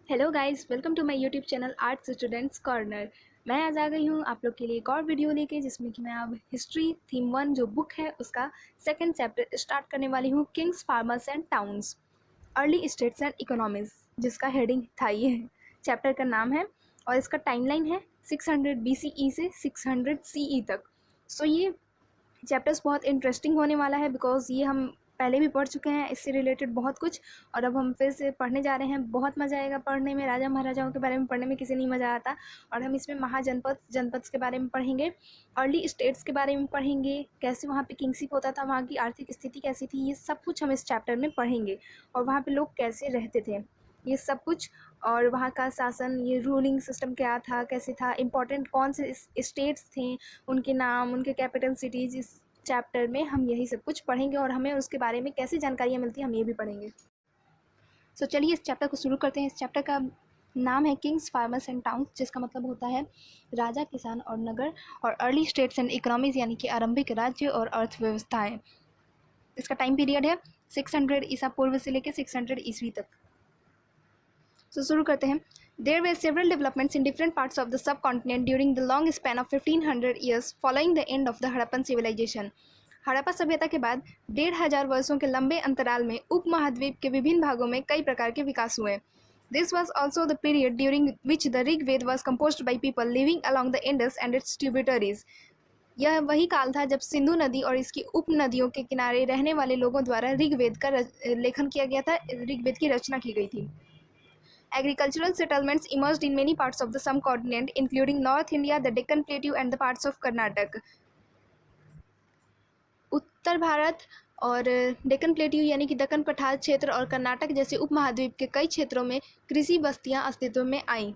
Hello guys, welcome to my YouTube channel arts students corner. मैं आज आ गई हूँ आप लोग के लिए एक और वीडियो लेके, जिसमें कि मैं अब हिस्ट्री थीम 1 जो बुक है उसका सेकंड चैप्टर स्टार्ट करने वाली हूँ, Kings, farmers and towns, early states and economies, जिसका हेडिंग था ये चैप्टर का नाम है। और इसका टाइमलाइन है 600 BCE से 600 CE तक। सो ये चैप्टर्स बहुत इंटरेस्टिंग होने वाला है, बिकॉज ये हम पहले भी पढ़ चुके हैं इससे रिलेटेड बहुत कुछ, और अब हम फिर से पढ़ने जा रहे हैं। बहुत मज़ा आएगा पढ़ने में। राजा महाराजाओं के बारे में पढ़ने में किसी नहीं मज़ा आता। और हम इसमें महाजनपद जनपद के बारे में पढ़ेंगे, अर्ली स्टेट्स के बारे में पढ़ेंगे, कैसे वहाँ पे किंगशिप होता था, वहाँ की आर्थिक स्थिति कैसी थी, ये सब कुछ हम इस चैप्टर में पढ़ेंगे। और वहाँ पे लोग कैसे रहते थे, ये सब कुछ। और वहाँ का शासन, ये रूलिंग सिस्टम क्या था, कैसे था, इम्पोर्टेंट कौन से स्टेट्स थे, उनके नाम, उनके कैपिटल सिटीज़, इस चैप्टर में हम यही सब कुछ पढ़ेंगे। और हमें उसके बारे में कैसे जानकारियाँ मिलती हैं हम ये भी पढ़ेंगे। सो चलिए इस चैप्टर को शुरू करते हैं। इस चैप्टर का नाम है किंग्स, फार्मर्स एंड टाउन्स, जिसका मतलब होता है राजा, किसान और नगर, और अर्ली स्टेट्स एंड इकोनॉमीज यानी कि आरंभिक राज्य और अर्थव्यवस्थाएं। इसका टाइम पीरियड है 600 ईसा पूर्व से लेकर 600 ईस्वी तक। सो शुरू करते हैं। There were several developments in different parts of the subcontinent during the long span of 1500 years following the end of the Harappan civilization. Harappa सभ्यता के बाद 1500 वर्षों के लंबे अंतराल में उपमहाद्वीप के विभिन्न भागों में कई प्रकार के विकास हुए। This was also the period during which the Rig Veda was composed by people living along the Indus and its tributaries. यह वही काल था जब सिंधु नदी और इसकी उपनदियों के किनारे रहने वाले लोगों द्वारा ऋग्वेद का लेखन किया गया था, ऋग्वेद की रचना की गई थी। Agricultural settlements emerged in many parts of the subcontinent, including North India, the Deccan Plateau, and the parts of Karnataka. उत्तर भारत और डेक्कन प्लेट्यू यानी कि दक्कन पठार क्षेत्र और कर्नाटक जैसे उपमहाद्वीप के कई क्षेत्रों में कृषि बस्तियां अस्तित्व में आईं।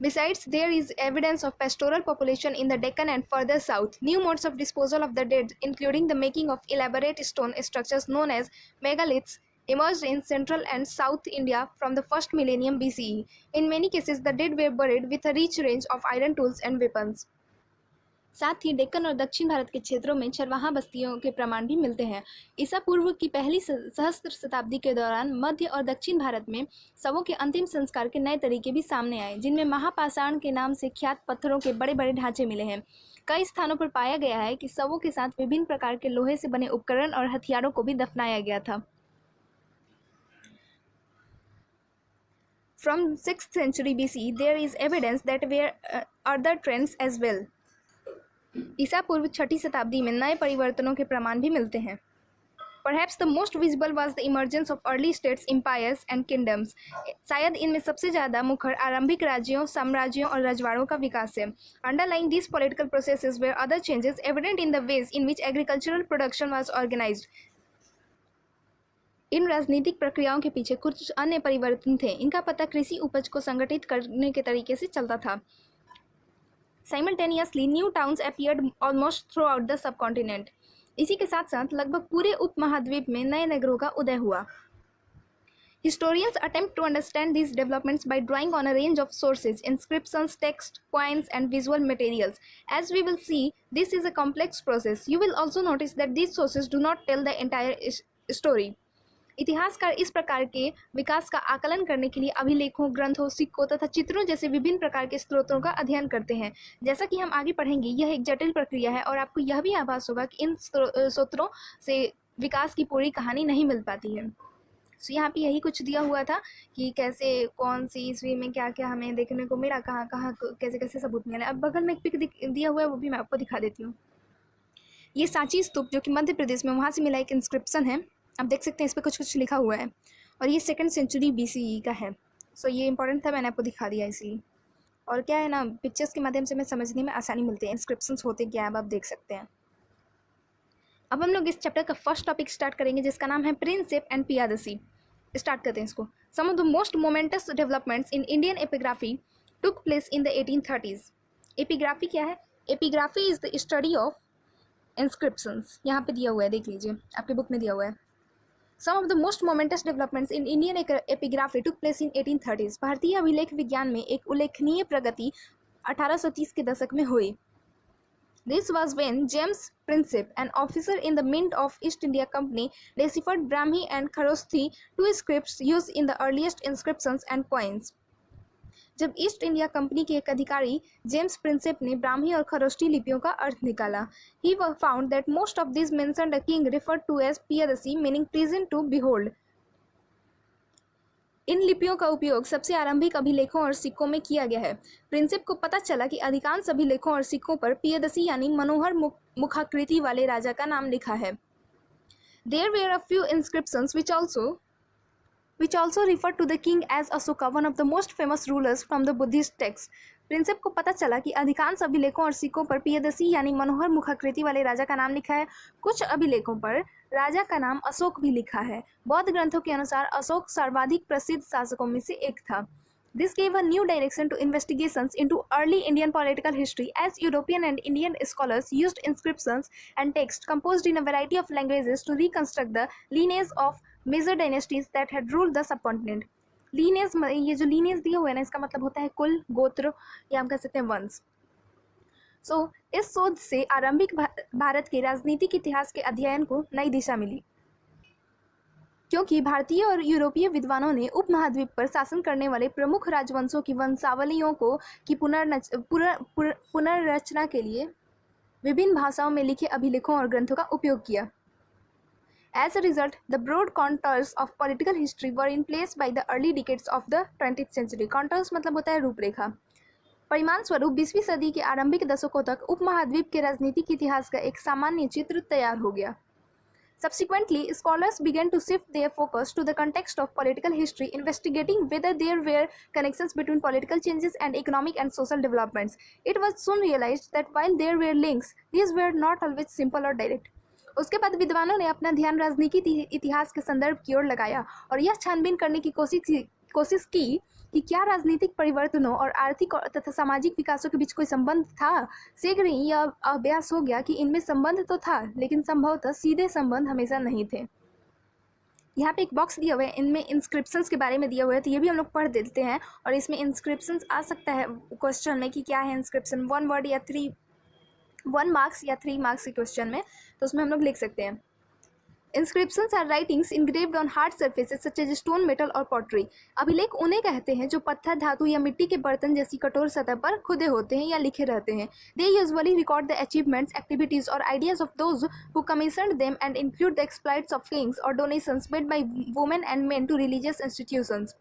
Besides, there is evidence of pastoral population in the Deccan and further south. New modes of disposal of the dead, including the making of elaborate stone structures known as megaliths, emerged in central and south India from the first millennium BCE. In many cases, the dead were buried with a rich range of iron tools and weapons. साथ ही डेक्कन और दक्षिण भारत के क्षेत्रों में चरवाहा बस्तियों के प्रमाण भी मिलते हैं। ईसा पूर्व की पहली सहस्त्र शताब्दी के दौरान मध्य और दक्षिण भारत में शवों के अंतिम संस्कार के नए तरीके भी सामने आए, जिनमें महापाषाण के नाम से ख्यात पत्थरों के बड़े बड़े ढांचे मिले हैं। कई स्थानों पर पाया गया है कि शवों के साथ विभिन्न प्रकार के लोहे से बने उपकरण और हथियारों को भी दफनाया गया था। From 6th century BC, there is evidence that there were other trends as well. ईसा पूर्व 6ठी शताब्दी में नए परिवर्तनों के प्रमाण भी मिलते हैं। Perhaps the most visible was the emergence of early states, empires and kingdoms. शायद इनमें सबसे ज़्यादा मुखर आरंभिक राज्यों, साम्राज्यों और रजवाड़ों का विकास है। Underlying these political processes were other changes evident in the ways in which agricultural production was organized. इन राजनीतिक प्रक्रियाओं के पीछे कुछ अन्य परिवर्तन थे। इनका पता कृषि उपज को संगठित करने के तरीके से चलता था। Simultaneously, new towns appeared almost throughout the subcontinent. इसी के साथ साथ लगभग पूरे उपमहाद्वीप में नए नगरों का उदय हुआ। Historians attempt to understand these developments by drawing on a range of sources, inscriptions, text, coins, and visual materials. As we will see, this is a complex process. You will also notice that these sources do not tell the entire story. इतिहासकार इस प्रकार के विकास का आकलन करने के लिए अभिलेखों, ग्रंथों, सिक्कों तथा चित्रों जैसे विभिन्न प्रकार के स्रोतों का अध्ययन करते हैं। जैसा कि हम आगे पढ़ेंगे, यह एक जटिल प्रक्रिया है और आपको यह भी आभास होगा कि इन स्रोतों से विकास की पूरी कहानी नहीं मिल पाती है। सो यहाँ पे यही कुछ दिया हुआ था कि कैसे, कौन सी ईस्वी में क्या क्या हमें देखने को मिला, कहाँ कहाँ कैसे कैसे सबूत मिले। अब बगल में एक पिक दिया हुआ है, वो भी मैं आपको दिखा देती हूँ। ये सांची स्तूप जो कि मध्य प्रदेश में, वहाँ से मिला एक इंस्क्रिप्शन है। आप देख सकते हैं इस पर कुछ कुछ लिखा हुआ है और ये 2nd century BCE का है। सो ये इंपॉर्टेंट था, मैंने आपको दिखा दिया इसलिए। और क्या है ना, पिक्चर्स के माध्यम से हमें समझने में आसानी मिलती है इंस्क्रिप्शंस होते क्या है, आप देख सकते हैं। अब हम लोग इस चैप्टर का फर्स्ट टॉपिक स्टार्ट करेंगे, जिसका नाम है प्रिंसेप एंड पियादसी। स्टार्ट करते हैं इसको। Some of the most momentous developments in Indian epigraphy took place in the 1830s। Epigraphy क्या है? Epigraphy is the study of inscriptions. यहाँ पे दिया हुआ है, देख लीजिए, आपके बुक में दिया हुआ है। Some of the most momentous developments in Indian epigraphy took place in 1830s. भारतीय अभिलेख विज्ञान में एक उल्लेखनीय प्रगति 1830 के दशक में हुई। This was when James Princip, an officer in the Mint of East India Company, deciphered Brahmi and Kharosthi, two scripts used in the earliest inscriptions and coins. जब ईस्ट इंडिया कंपनी के एक अधिकारी जेम्स प्रिंसेप ने ब्राह्मी और खरोष्टी लिपियों का अर्थ निकाला, he found that most of this mentioned a king referred to as Piyadasi, meaning pleasant to behold. इन लिपियों का उपयोग सबसे आरंभिक अभिलेखों और सिक्कों में किया गया है। प्रिंसेप को पता चला कि अधिकांश अभिलेखों और सिक्कों पर पियदसी यानी मनोहर मुखाकृति वाले राजा का नाम लिखा है। There were a few inscriptions which also referred to the king as Asoka, one of the most famous rulers from the Buddhist text. Prinsep को पता चला कि अधिकांश अभिलेखों और सिक्कों पर पियदसी यानी मनोहर मुखाकृति वाले राजा का नाम लिखा है। कुछ अभिलेखों पर राजा का नाम अशोक भी लिखा है। बौद्ध ग्रंथों के अनुसार अशोक सर्वाधिक प्रसिद्ध शासकों में से एक था। This gave a new direction to investigations into early Indian political history, as European and Indian scholars used inscriptions and text composed in a variety of languages to reconstruct the lineage of major dynasties that had ruled the subcontinent. Lineage, ये जो lineage दिया हुआ है ना, इसका मतलब होता है कुल, गोत्र या हम कह सकते हैं वंश। इस शोध से आरंभिक भारत के राजनीतिक इतिहास के अध्ययन को नई दिशा मिली, क्योंकि भारतीय और यूरोपीय विद्वानों ने उपमहाद्वीप पर शासन करने वाले प्रमुख राजवंशों की वंशावलियों की पुनर्रचना के लिए विभिन्न भाषाओं में लिखे अभिलेखों और ग्रंथों का उपयोग किया। As a result, the broad contours of political history were in place by the early decades of the 20th century. Contours मतलब होता है रूपरेखा। परिणाम स्वरूप 20वीं सदी के आरंभिक दशकों तक उपमहाद्वीप के राजनीतिक इतिहास का एक सामान्य चित्र तैयार हो गया। Subsequently, scholars began to shift their focus to the context of political history, investigating whether there were connections between political changes and economic and social developments. It was soon realized that while there were links, these were not always simple or direct. उसके बाद विद्वानों ने अपना ध्यान राजनीतिक इतिहास के संदर्भ की ओर लगाया और यह छानबीन करने की कोशिश की कि क्या राजनीतिक परिवर्तनों और आर्थिक तथा सामाजिक विकासों के बीच कोई संबंध था। शीघ्र ही यह अभ्यास हो गया कि इनमें संबंध तो था, लेकिन संभवतः सीधे संबंध हमेशा नहीं थे। यहाँ पे एक बॉक्स दिया हुआ है, इनमें इंस्क्रिप्शंस के बारे में दिया हुआ है, तो ये भी हम लोग पढ़ देते हैं। और इसमें इंस्क्रिप्शंस आ सकता है क्वेश्चन में कि क्या है इंस्क्रिप्शन, 1 वर्ड या 1 मार्क्स या 3 मार्क्स के क्वेश्चन में, तो उसमें हम लोग लिख सकते हैं। Inscriptions are writings engraved on hard surfaces such as stone, metal और पॉटरी। अभिलेख उन्हें कहते हैं जो पत्थर, धातु या मिट्टी के बर्तन जैसी कठोर सतह पर खुदे होते हैं या लिखे रहते हैं। They usually record the achievements, activities और ideas of those who commissioned them and include the exploits of kings और donations made by women and men to religious institutions.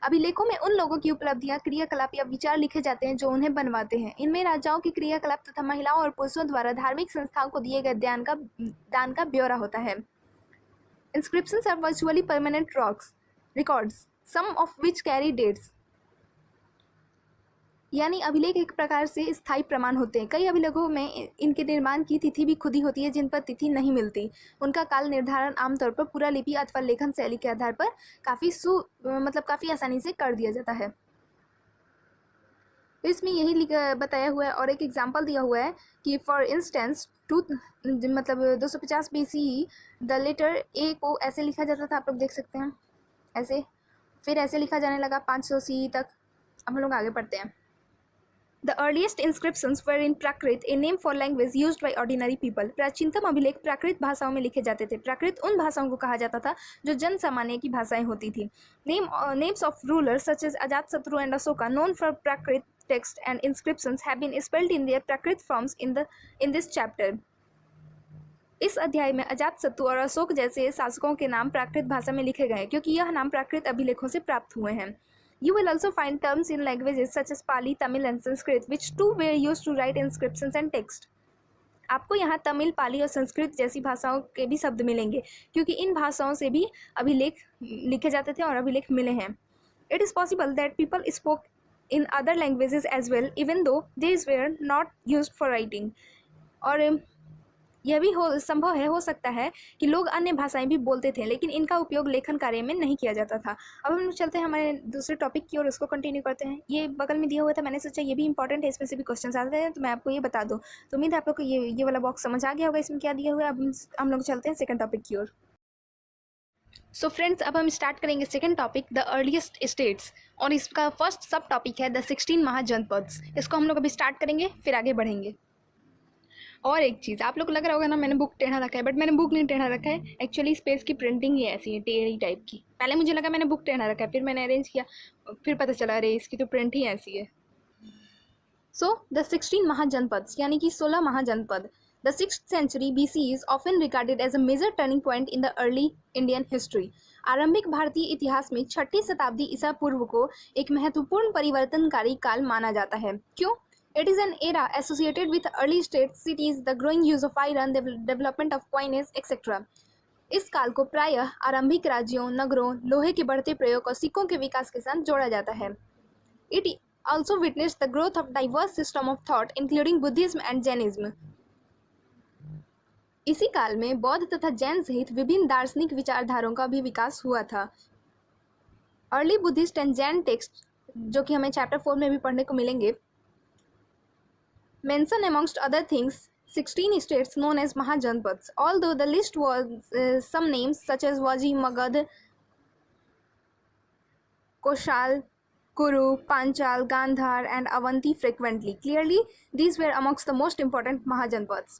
अभिलेखों में उन लोगों की उपलब्धियां, क्रियाकलाप या विचार लिखे जाते हैं जो उन्हें बनवाते हैं। इनमें राजाओं के क्रियाकलाप तथा महिलाओं और पुरुषों द्वारा धार्मिक संस्थाओं को दिए गए दान का ब्यौरा होता है। Inscriptions are virtually permanent records, some of which carry dates. यानी अभिलेख एक प्रकार से स्थायी प्रमाण होते हैं। कई अभिलेखों में इनके निर्माण की तिथि भी खुदी होती है, जिन पर तिथि नहीं मिलती। उनका काल निर्धारण आमतौर पर पूरा लिपि अथवा लेखन शैली के आधार पर काफ़ी आसानी से कर दिया जाता है। तो इसमें यही बताया हुआ है और एक एग्जाम्पल दिया हुआ है कि for instance 250 BCE the letter A को ऐसे लिखा जाता था, आप लोग देख सकते हैं ऐसे, फिर ऐसे लिखा जाने लगा 500 CE तक। अब हम लोग आगे पढ़ते हैं। The earliest inscriptions were in Prakrit, a name for language used by ordinary people. प्राचीनतम अभिलेख प्राकृत भाषाओं में लिखे जाते थे। प्राकृत उन भाषाओं को कहा जाता था जो जन सामान्य की भाषाएं होती थी। Names of rulers such as Ajatasattu and Asoka, known for Prakrit text and inscriptions, have been spelled in their Prakrit forms in this chapter. इस अध्याय में अजातशत्रु और अशोक जैसे शासकों के नाम प्राकृत भाषा में लिखे गए क्योंकि यह नाम प्राकृत अभिलेखों से प्राप्त हुए हैं। You will also find terms in languages such as Pali, Tamil and Sanskrit, which too were used to write inscriptions and text. आपको यहाँ तमिल, पाली और संस्कृत जैसी भाषाओं के भी शब्द मिलेंगे क्योंकि इन भाषाओं से भी अभिलेख लिखे जाते थे और अभिलेख मिले हैं। It is possible that people spoke in other languages as well, even though these were not used for writing. और यह भी संभव है, हो सकता है कि लोग अन्य भाषाएं भी बोलते थे लेकिन इनका उपयोग लेखन कार्य में नहीं किया जाता था। अब हम चलते हैं हमारे दूसरे टॉपिक की और उसको कंटिन्यू करते हैं। ये बगल में दिया हुआ था, मैंने सोचा ये भी इंपॉर्टेंट है, इसमें से भी क्वेश्चन आते हैं तो मैं आपको ये बता दूँ। तो उम्मीद है आप लोग को ये वाला बॉक्स समझ आ गया होगा इसमें क्या दिया हुआ है। अब हम लोग चलते हैं सेकेंड टॉपिक की ओर। सो फ्रेंड्स, अब हम स्टार्ट करेंगे second topic, the earliest states, और इसका फर्स्ट सब टॉपिक है द 16 महाजनपद्स। इसको हम लोग अभी स्टार्ट करेंगे, फिर आगे बढ़ेंगे। और एक चीज़, आप लोग को लग रहा होगा ना मैंने बुक टेढ़ा रखा है, बट मैंने बुक नहीं टेढ़ा रखा है, एक्चुअली स्पेस की प्रिंटिंग ही ऐसी है टेढ़ी टाइप की। पहले मुझे लगा मैंने बुक टेढ़ा रखा है, फिर मैंने अरेंज किया, फिर पता चला अरे इसकी तो प्रिंट ही ऐसी है। सो द 16 महाजनपद यानी कि 16 mahajanapada. The 6th century BC is often regarded as a major turning point in the early Indian history. आरंभिक भारतीय इतिहास में 6ठी शताब्दी ईसा पूर्व को एक महत्वपूर्ण परिवर्तनकारी काल माना जाता है। क्यों? It is an era associated with early state cities, the growing use of iron, the development of coinage, etc. इस काल को प्रायः आरंभिक राज्यों, नगरों, लोहे के बढ़ते प्रयोग और सिक्कों के विकास के साथ जोड़ा जाता है। It also witnessed the growth of diverse system of thought, including Buddhism and Jainism. इसी काल में बौद्ध तथा जैन सहित विभिन्न दार्शनिक विचारधाराओं का भी विकास हुआ था। Early Buddhist and Jain text, जो कि हमें चैप्टर 4 में भी पढ़ने को मिलेंगे, mention amongst other things 16 states known as Mahajanapads, although the list was some names such as Vaji, Magad, Koshal, Kuru, Panchal, Gandhar and Avanti frequently. Clearly, these were amongst the most important Mahajanapads.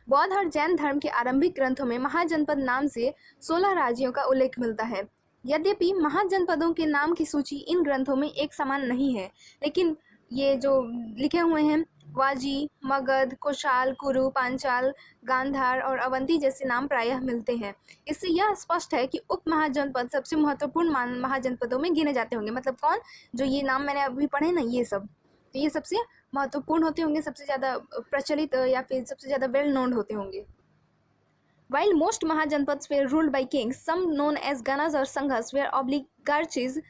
बौद्ध और जैन धर्म के आरंभिक ग्रंथों में महाजनपद नाम से 16 राज्यों का उल्लेख मिलता है। यद्यपि महाजनपदों के नाम की सूची इन ग्रंथों में एक समान नहीं है, लेकिन ये जो लिखे हुए हैं वाजी, मगध, कोशाल, कुरु, पांचाल, गांधार और अवंती जैसे नाम प्रायः मिलते हैं। इससे यह स्पष्ट है कि उप महाजनपद सबसे महत्वपूर्ण महाजनपदों में गिने जाते होंगे। मतलब कौन? जो ये नाम मैंने अभी पढ़े ना, ये सब, तो ये सबसे महत्वपूर्ण होते होंगे, सबसे ज़्यादा प्रचलित या फिर सबसे ज़्यादा वेल नोन होते होंगे। While most Mahajanapads were ruled by kings, some known as Ganas or Sanghas were oligarchies,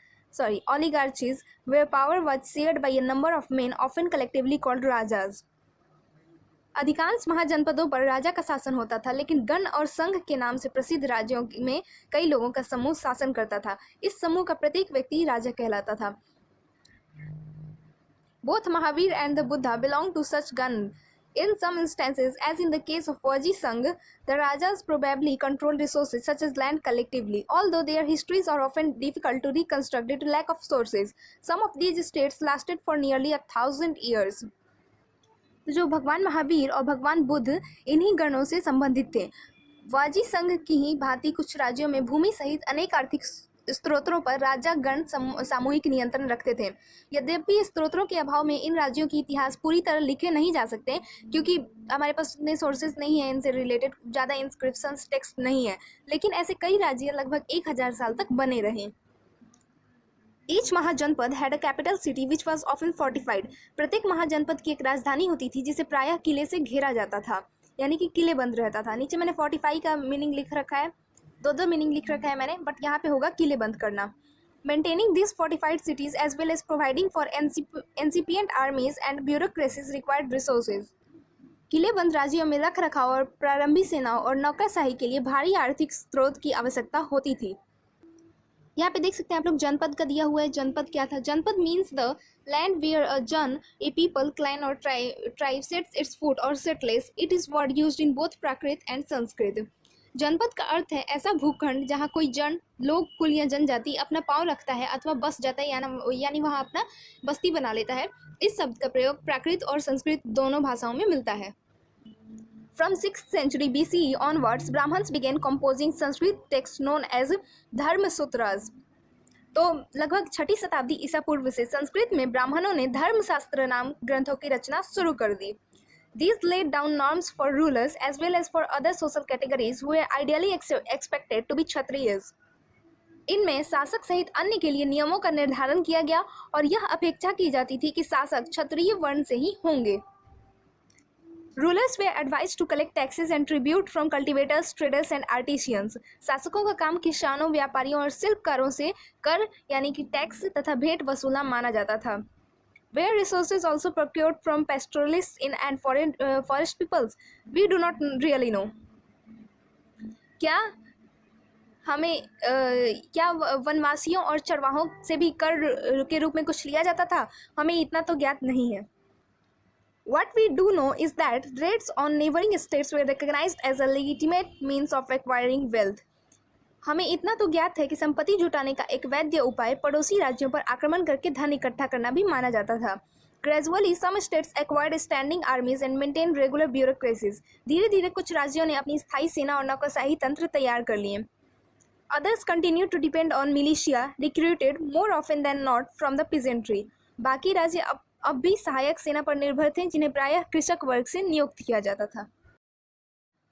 where power was shared by a number of men, often collectively called rajas. अधिकांश महाजनपदों पर राजा का शासन होता था, लेकिन गण और संघ के नाम से प्रसिद्ध राज्यों में कई लोगों का समूह शासन करता था। इस समूह का प्रत्येक व्यक्ति राजा कहलाता था। Both Mahavir and the Buddha belong to such gan. In some instances, as in the case of Vaji Sangh, the Rajas probably controlled resources such as land collectively, although their histories are often difficult to reconstruct due to lack of sources. Some of these states lasted for nearly 1,000 years. जो भगवान महावीर और भगवान बुद्ध इन्हीं गणों से संबंधित थे। वाजी संघ की ही भांति कुछ राज्यों में भूमि सहित अनेक आर्थिक स्त्रोतों पर राजा गण सामूहिक नियंत्रण रखते थे। यद्यपि स्त्रोतों के अभाव में इन राज्यों की इतिहास पूरी तरह लिखे नहीं जा सकते, क्योंकि हमारे पास उतने सोर्सेज नहीं है, इनसे रिलेटेड ज़्यादा इंस्क्रिप्शंस टेक्स्ट नहीं है, लेकिन ऐसे कई राज्य लगभग 1000 साल तक बने रहे। Each mahajanapada had a capital city which was often fortified. प्रत्येक महाजनपद की एक राजधानी होती थी जिसे प्रायः किले से घेरा जाता था, यानी कि किले बंद रहता था। नीचे मैंने फोर्टिफाई का मीनिंग लिख रखा है, दो मीनिंग लिख रखा है मैंने, बट यहाँ पे होगा किले बंद करना। Maintaining this fortified cities as well as providing for incipient armies and bureaucracies required resources. किले बंद राज्यों में रख रखाव और प्रारंभिक सेनाओं और नौकरशाही के लिए भारी आर्थिक स्रोत की आवश्यकता होती थी। यहाँ पे देख सकते हैं आप लोग जनपद का दिया हुआ है। जनपद क्या था? Janapada means the land where a jan, a people, clan और ट्राइब सेट्स इट्स फूट और settles. It is word used in both Prakrit and Sanskrit. Janapada का अर्थ है ऐसा भूखंड जहाँ कोई जन, लोग, कुल या जनजाति अपना पांव रखता है अथवा बस जाता है, यानी वहाँ अपना बस्ती बना लेता है। इस शब्द का प्रयोग प्राकृत और संस्कृत दोनों भाषाओं में मिलता है। From 6th century BCE onwards, Brahmins began composing Sanskrit texts known as धर्म सूत्रास। तो लगभग 6ठी शताब्दी ईसा पूर्व से संस्कृत में ब्राह्मणों ने धर्मशास्त्र नाम ग्रंथों की रचना शुरू कर दी। These laid down norms for rulers as well as for other social categories who were ideally expected to be Kshatriyas. इनमें शासक सहित अन्य के लिए नियमों का निर्धारण किया गया और यह अपेक्षा की जाती थी कि शासक क्षत्रिय वर्ण से ही होंगे। Rulers were advised to collect taxes and tribute from cultivators, traders and artisans. शासकों का काम किसानों, व्यापारियों और शिल्पकारों से कर यानी कि टैक्स तथा भेंट वसूलना माना जाता था। Were resources also procured from pastoralists and forest peoples? We do not really know. क्या हमें क्या वनवासियों और चरवाहों से भी कर के रूप में कुछ लिया जाता था? हमें इतना तो ज्ञात नहीं है। What we do know is that raids on neighboring states were recognized as a legitimate means of acquiring wealth. हमें इतना तो ज्ञात है कि संपत्ति जुटाने का एक वैध उपाय पड़ोसी राज्यों पर आक्रमण करके धन इकट्ठा करना भी माना जाता था। Gradually some states acquired standing armies and maintain regular bureaucracies. धीरे धीरे कुछ राज्यों ने अपनी स्थायी सेना और नौकरशाही तंत्र तैयार कर लिए। Others continue to depend on militia recruited more often than not from the peasantry. बाकी राज्य अब भी सहायक सेना पर निर्भर थे जिन्हें प्रायः कृषक वर्ग से नियुक्त किया जाता था।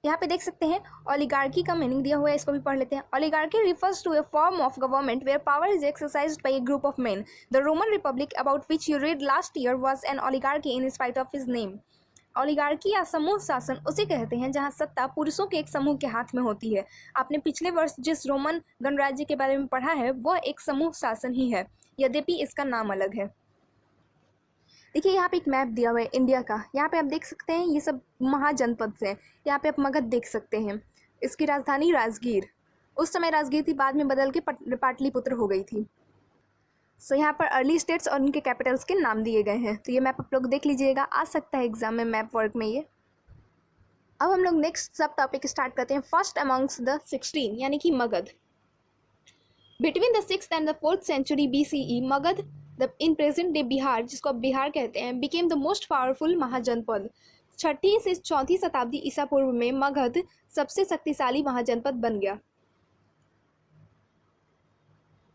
यहाँ पे देख सकते हैं ओलिगार्की का मीनिंग दिया हुआ है, इसको भी पढ़ लेते हैं। Oligarchy refers to a form of government where power is exercised by a group of men. The Roman Republic about which you read last year was an oligarchy in spite of his name. Oligarchy या समूह शासन उसे कहते हैं जहाँ सत्ता पुरुषों के एक समूह के हाथ में होती है। आपने पिछले वर्ष जिस रोमन गणराज्य के बारे में पढ़ा है वह एक समूह शासन ही है, यद्यपि इसका नाम अलग है। देखिए यहाँ पे एक मैप दिया हुआ है इंडिया का। यहाँ पे आप देख सकते हैं ये सब महाजनपद से हैं। यहाँ पे आप मगध देख सकते हैं, इसकी राजधानी राजगीर, उस समय राजगीर थी, बाद में बदल के पाटलिपुत्र हो गई थी। सो यहाँ पर अर्ली स्टेट्स और उनके कैपिटल्स के नाम दिए गए हैं। तो ये मैप आप लोग देख लीजिएगा, आ सकता है एग्जाम में मैप वर्क में ये। अब हम लोग नेक्स्ट सब टॉपिक स्टार्ट करते हैं। फर्स्ट अमॉन्ग्स द 16 यानी कि Magadh. Between the 6th and the 4th century BCE Magadh in present day Bihar, जिसको अब बिहार कहते हैं, बिकेम द मोस्ट पावरफुल महाजनपद। 6ठी से 4वीं शताब्दी ईसा पूर्व में मगध सबसे शक्तिशाली महाजनपद बन गया।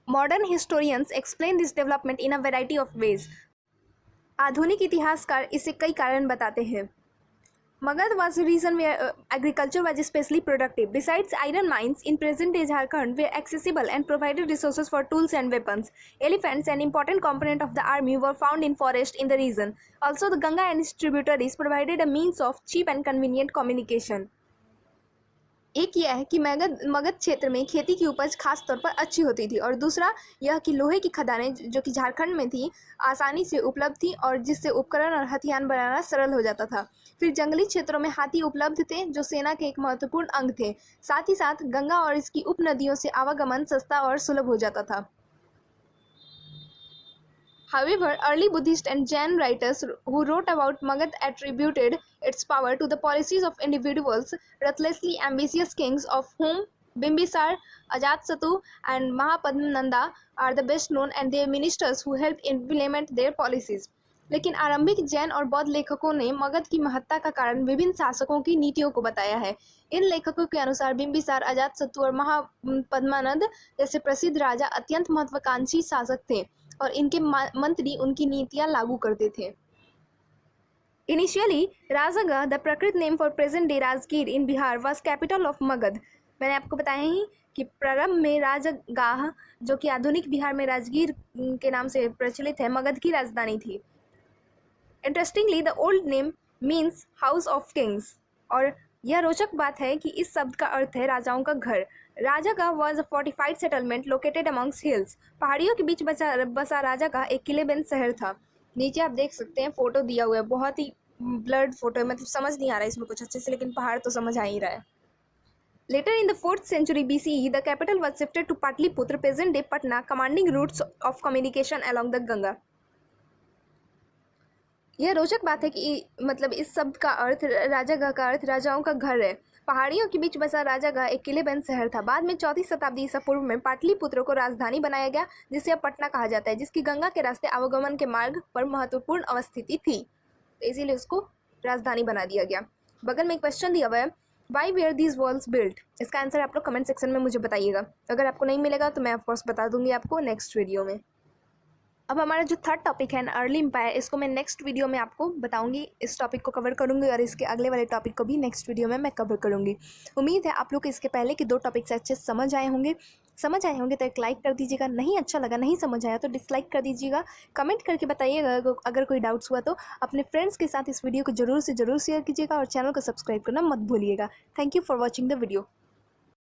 Modern historians explain this development in a variety of ways. आधुनिक इतिहासकार इसे कई कारण बताते हैं। Magad was a region where agriculture was especially productive. Besides, iron mines in present-day Jharkhand were accessible and provided resources for tools and weapons. Elephants, an important component of the army, were found in forest in the region. Also, the Ganga and its tributaries provided a means of cheap and convenient communication. एक यह है कि मगध क्षेत्र में खेती की उपज खास तौर पर अच्छी होती थी, और दूसरा यह कि लोहे की खदानें जो कि झारखंड में थी आसानी से उपलब्ध थी और जिससे उपकरण और हथियार बनाना सरल हो जाता था। फिर जंगली क्षेत्रों में हाथी उपलब्ध थे जो सेना के एक महत्वपूर्ण अंग थे। साथ ही साथ गंगा और इसकी उपनदियों से आवागमन सस्ता और सुलभ हो जाता था। However, early Buddhist and Jain writers who wrote about Magad attributed its power to the policies of individuals, ruthlessly ambitious kings, of whom Bimbisar, Ajatasattu, and Mahapadmananda are the best known, and their ministers who helped implement their policies. लेकिन आरंभिक जैन और बौद्ध लेखकों ने मगध की महत्ता का कारण विभिन्न शासकों की नीतियों को बताया है। इन लेखकों के अनुसार बिम्बिसार, अजातशत्रु और महापद्मानंद जैसे प्रसिद्ध राजा अत्यंत महत्वाकांक्षी शासक थे और इनके मंत्री उनकी नीतियां लागू करते थे। इनिशियली राजगढ़, द प्रकृत name for present day Rajgir in Bihar, was capital of Magadh. मैंने आपको बताया ही कि प्रारंभ में राजगाह, जो कि आधुनिक बिहार में राजगीर के नाम से प्रचलित है, मगध की राजधानी थी। Interestingly, the old name means house of kings, और यह रोचक बात है कि इस शब्द का अर्थ है राजाओं का घर। Rajagaha was a fortified settlement located amongst hills. पहाड़ियों के बीच बसा राजागाह एक किलेबंद शहर था। नीचे आप देख सकते हैं फोटो दिया हुआ है, बहुत ही ब्लर्ड फोटो है, मतलब समझ नहीं आ रहा है इसमें कुछ अच्छे से, लेकिन पहाड़ तो समझ आ ही रहा है। Later in the 4th century BCE, the capital was shifted to Patliputra, present day Patna, commanding routes of communication along the Ganga. यह रोचक बात है कि मतलब इस शब्द का अर्थ, राजागाह का अर्थ राजाओं का घर है। पहाड़ियों के बीच बसा राजागाह एक किलेबंद शहर था। बाद में 4वीं शताब्दी ईसा पूर्व में पाटलिपुत्र को राजधानी बनाया गया, जिसे अब पटना कहा जाता है, जिसकी गंगा के रास्ते आवागमन के मार्ग पर महत्वपूर्ण अवस्थिति थी, तो इसीलिए उसको राजधानी बना दिया गया। बगल में एक क्वेश्चन दिया हुआ है, why were these walls built. इसका आंसर आप लोग कमेंट सेक्शन में मुझे बताइएगा। अगर आपको नहीं मिलेगा तो मैं ऑफकोर्स बता दूंगी आपको नेक्स्ट वीडियो में। अब हमारा जो थर्ड टॉपिक है ना, अर्ली एम्पायर, इसको मैं नेक्स्ट वीडियो में आपको बताऊंगी। इस टॉपिक को कवर करूंगी और इसके अगले वाले टॉपिक को भी नेक्स्ट वीडियो में मैं कवर करूंगी। उम्मीद है आप लोग को इसके पहले के 2 टॉपिक से अच्छे समझ आए होंगे तो एक लाइक कर दीजिएगा। नहीं अच्छा लगा, नहीं समझ आया तो डिसलाइक कर दीजिएगा। कमेंट करके बताइएगा अगर कोई डाउट्स हुआ तो। अपने फ्रेंड्स के साथ इस वीडियो को जरूर से जरूर शेयर कीजिएगा और चैनल को सब्सक्राइब करना मत भूलिएगा। Thank you for watching the video.